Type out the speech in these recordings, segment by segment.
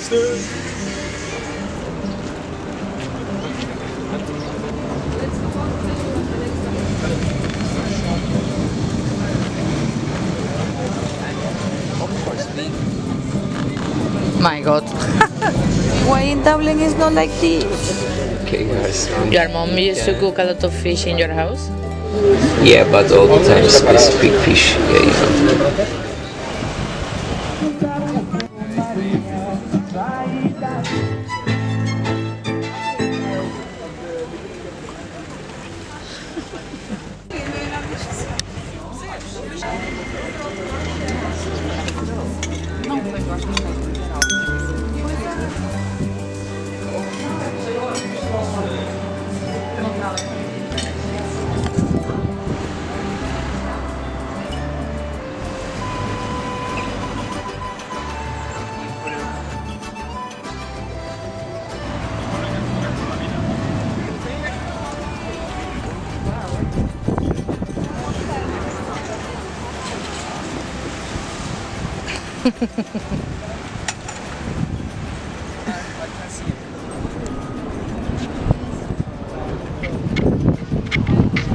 My God. Why in Dublin is not like this? Okay, guys. Your mom used to cook a lot of fish in your house? Yeah, but all the time specific fish. Yeah, you know.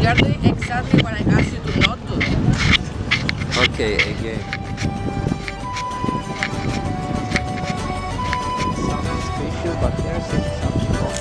You're doing exactly what I asked you to not do. Okay, again. Something special, but there's something wrong.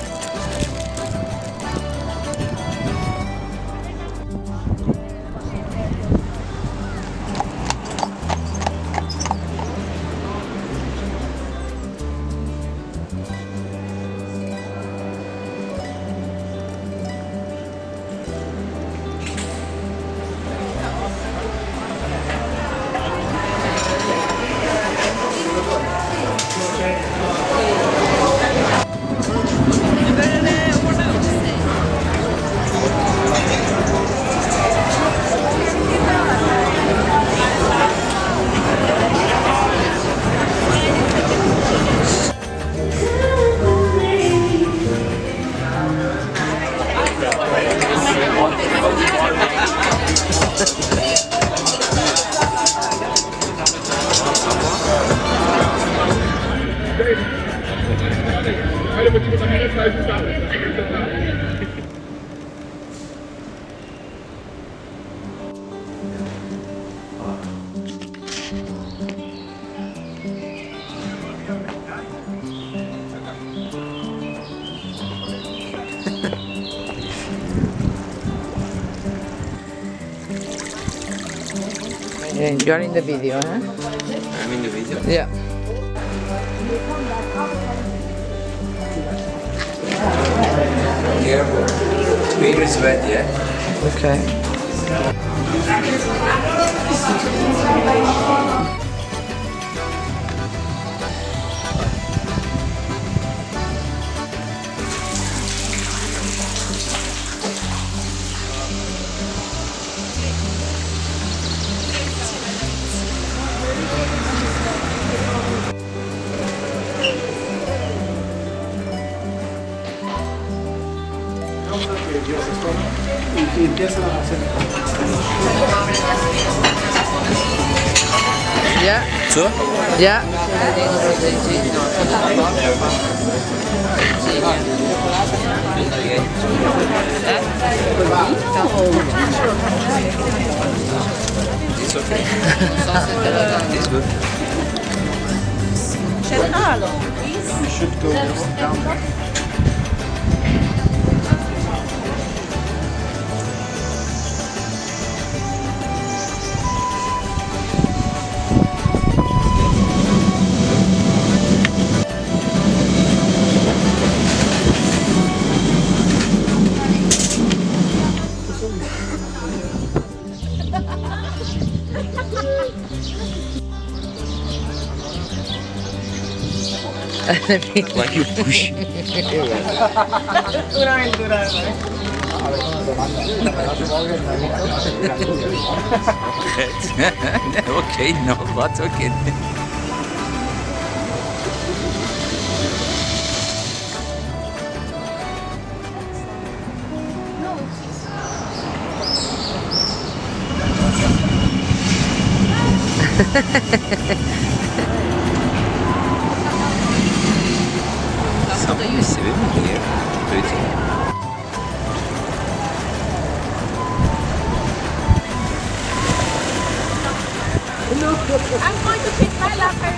You're in the video, huh? I'm in the video. Yeah. Careful. Speed is wet, yeah? Okay. Y empiezan a hacer. Yeah. So? Yeah. It's okay. It's good. We should go down. Like you push. Okay, no, but okay. living here. Pretty. I'm going to pick my locker.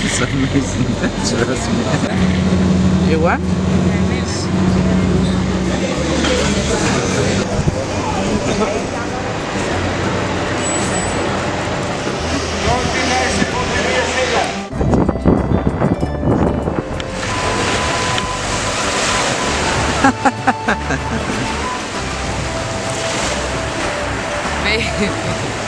It's amazing. Trust me. You want? Baby.